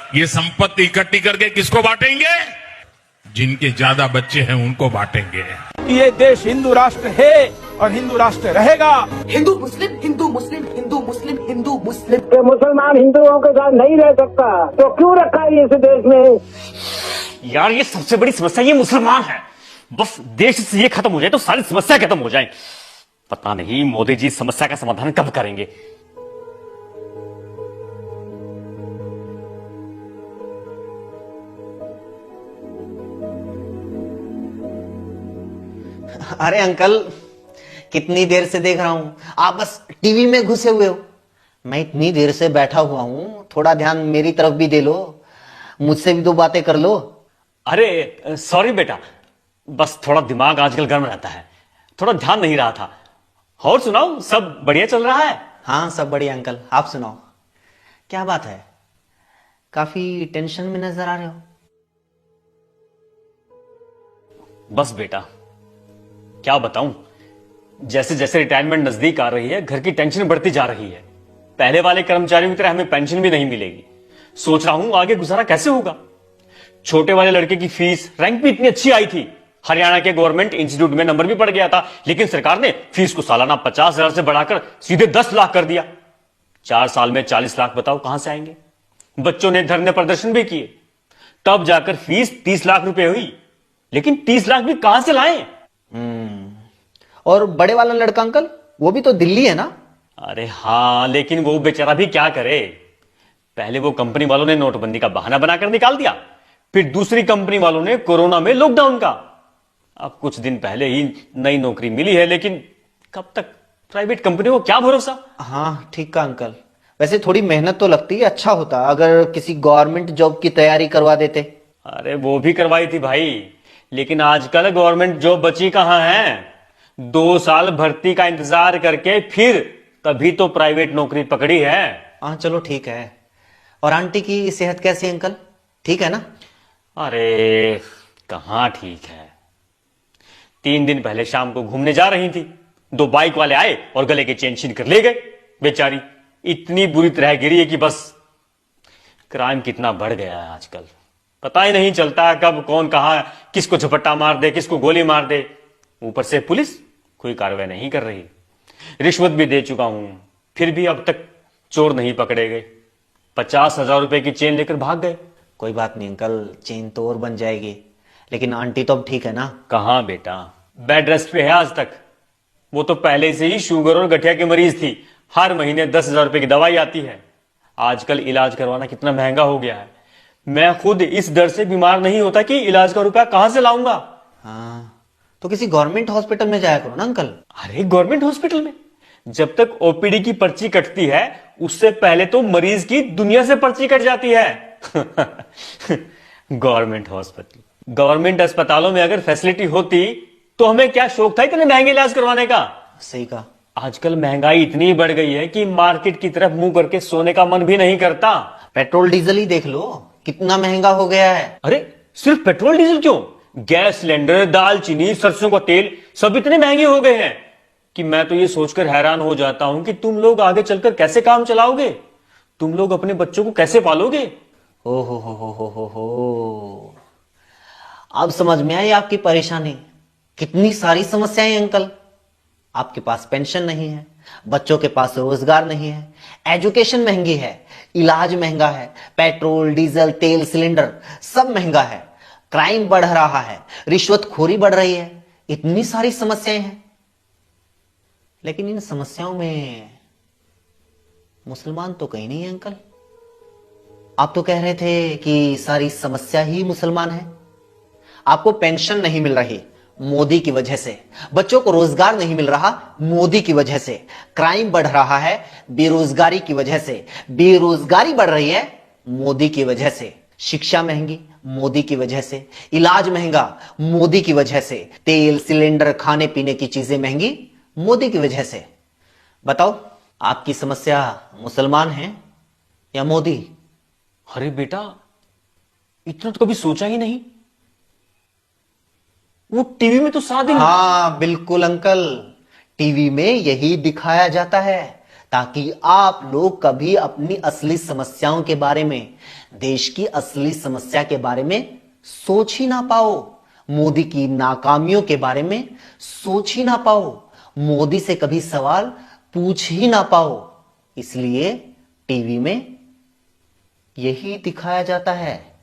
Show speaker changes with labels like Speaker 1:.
Speaker 1: ये संपत्ति इकट्ठी करके किसको बांटेंगे? जिनके ज्यादा बच्चे हैं उनको बांटेंगे।
Speaker 2: ये देश हिंदू राष्ट्र है और हिंदू राष्ट्र रहेगा।
Speaker 3: हिंदू मुस्लिम हिंदू मुस्लिम हिंदू मुस्लिम हिंदू मुस्लिम।
Speaker 4: कि मुसलमान हिंदुओं के साथ नहीं रह सकता तो क्यों रखा है इस देश में?
Speaker 5: यार ये सबसे बड़ी समस्या ये मुसलमान है। बस देश से ये खत्म हो जाए तो सारी समस्या खत्म हो जाए। पता नहीं मोदी जी समस्या का समाधान कब करेंगे।
Speaker 6: अरे अंकल, कितनी देर से देख रहा हूं आप बस टीवी में घुसे हुए हो। मैं इतनी देर से बैठा हुआ हूं, थोड़ा ध्यान मेरी तरफ भी दे लो, मुझसे भी दो बातें कर लो।
Speaker 5: अरे सॉरी बेटा, बस थोड़ा दिमाग आजकल गर्म रहता है, थोड़ा ध्यान नहीं रहा था। और सुनाओ, सब बढ़िया चल रहा है?
Speaker 6: हाँ सब बढ़िया अंकल, आप सुनाओ क्या बात है? काफी टेंशन में नजर आ रहे हो।
Speaker 5: बस बेटा क्या बताऊं, जैसे जैसे रिटायरमेंट नजदीक आ रही है घर की टेंशन बढ़ती जा रही है। पहले वाले कर्मचारियों की तरह हमें पेंशन भी नहीं मिलेगी। सोच रहा हूं आगे गुजारा कैसे होगा। छोटे वाले लड़के की फीस, रैंक भी इतनी अच्छी आई थी, हरियाणा के गवर्नमेंट इंस्टीट्यूट में नंबर भी पड़ गया था, लेकिन सरकार ने फीस को सालाना 50,000 से बढ़ाकर सीधे 10 लाख कर दिया। 4 साल में 40 लाख बताओ कहां से आएंगे। बच्चों ने धरने प्रदर्शन भी किए, तब जाकर फीस 30 लाख रुपए हुई, लेकिन 30 लाख भी कहां से लाएं?
Speaker 6: और बड़े वाला लड़का अंकल, वो भी तो दिल्ली है ना?
Speaker 5: अरे हाँ, लेकिन वो बेचारा भी क्या करे। पहले वो कंपनी वालों ने नोटबंदी का बहाना बनाकर निकाल दिया, फिर दूसरी कंपनी वालों ने कोरोना में लॉकडाउन का। अब कुछ दिन पहले ही नई नौकरी मिली है, लेकिन कब तक? प्राइवेट कंपनी को क्या भरोसा।
Speaker 6: हाँ ठीक का अंकल, वैसे थोड़ी मेहनत तो लगती है, अच्छा होता अगर किसी गवर्नमेंट जॉब की तैयारी करवा देते।
Speaker 5: अरे वो भी करवाई थी भाई, लेकिन आजकल गवर्नमेंट जॉब बची कहां है। 2 साल भर्ती का इंतजार करके फिर तभी तो प्राइवेट नौकरी पकड़ी है।
Speaker 6: हाँ चलो ठीक है। और आंटी की सेहत कैसी है अंकल, ठीक है ना?
Speaker 5: अरे कहां ठीक है, 3 दिन पहले शाम को घूमने जा रही थी, 2 बाइक वाले आए और गले के चेन छीन कर ले गए। बेचारी इतनी बुरी तरह गिरी है कि बस। क्राइम कितना बढ़ गया है आजकल, पता ही नहीं चलता कब कौन कहां किसको झपट्टा मार दे, किसको गोली मार दे। ऊपर से पुलिस कोई कार्रवाई नहीं कर रही। रिश्वत भी दे चुका हूं, फिर भी अब तक चोर नहीं पकड़े गए। 50,000 रुपए की चेन लेकर भाग गए।
Speaker 6: कोई बात नहीं अंकल, चेन तो और बन जाएगी, लेकिन आंटी तो अब ठीक है ना?
Speaker 5: कहां बेटा, बेड रेस्ट पे है आज तक। वो तो पहले से ही शुगर और गठिया की मरीज थी, हर महीने 10,000 रुपए की दवाई आती है। आजकल इलाज करवाना कितना महंगा हो गया है। मैं खुद इस डर से बीमार नहीं होता कि इलाज का रुपया कहां से लाऊंगा।
Speaker 6: हाँ तो किसी गवर्नमेंट हॉस्पिटल में जाया करो ना अंकल।
Speaker 5: अरे गवर्नमेंट हॉस्पिटल में जब तक ओपीडी की पर्ची कटती है, उससे पहले तो मरीज की दुनिया से पर्ची कट जाती है। गवर्नमेंट हॉस्पिटल, गवर्नमेंट अस्पतालों में अगर फैसिलिटी होती तो हमें क्या शौक था इतने महंगे इलाज करवाने का।
Speaker 6: सही कहा।
Speaker 5: आजकल महंगाई इतनी बढ़ गई है कि मार्केट की तरफ मुंह करके सोने का मन भी नहीं करता।
Speaker 6: पेट्रोल डीजल ही देख लो कितना महंगा हो गया है।
Speaker 5: अरे सिर्फ पेट्रोल डीजल क्यों, गैस सिलेंडर, दाल चीनी, सरसों का तेल सब इतने महंगे हो गए हैं कि मैं तो ये सोचकर हैरान हो जाता हूं कि तुम लोग आगे चलकर कैसे काम चलाओगे, तुम लोग अपने बच्चों को कैसे पालोगे।
Speaker 6: ओ हो। अब समझ में आई आपकी परेशानी। कितनी सारी समस्याएं हैं अंकल। आपके पास पेंशन नहीं है, बच्चों के पास रोजगार नहीं है, एजुकेशन महंगी है, इलाज महंगा है, पेट्रोल डीजल तेल सिलेंडर सब महंगा है, क्राइम बढ़ रहा है, रिश्वतखोरी बढ़ रही है, इतनी सारी समस्याएं हैं। लेकिन इन समस्याओं में मुसलमान तो कहीं नहीं है अंकल। आप तो कह रहे थे कि सारी समस्या ही मुसलमान है। आपको पेंशन नहीं मिल रही मोदी की वजह से, बच्चों को रोजगार नहीं मिल रहा मोदी की वजह से, क्राइम बढ़ रहा है बेरोजगारी की वजह से, बेरोजगारी बढ़ रही है मोदी की वजह से, शिक्षा महंगी मोदी की वजह से, इलाज महंगा मोदी की वजह से, तेल सिलेंडर खाने पीने की चीजें महंगी मोदी की वजह से। बताओ आपकी समस्या मुसलमान है या मोदी?
Speaker 5: अरे बेटा इतना तो कभी सोचा ही नहीं। वो टीवी में तो सारा दिन।
Speaker 6: हाँ बिल्कुल अंकल, टीवी में यही दिखाया जाता है ताकि आप लोग कभी अपनी असली समस्याओं के बारे में, देश की असली समस्या के बारे में सोच ही ना पाओ, मोदी की नाकामियों के बारे में सोच ही ना पाओ, मोदी से कभी सवाल पूछ ही ना पाओ। इसलिए टीवी में यही दिखाया जाता है।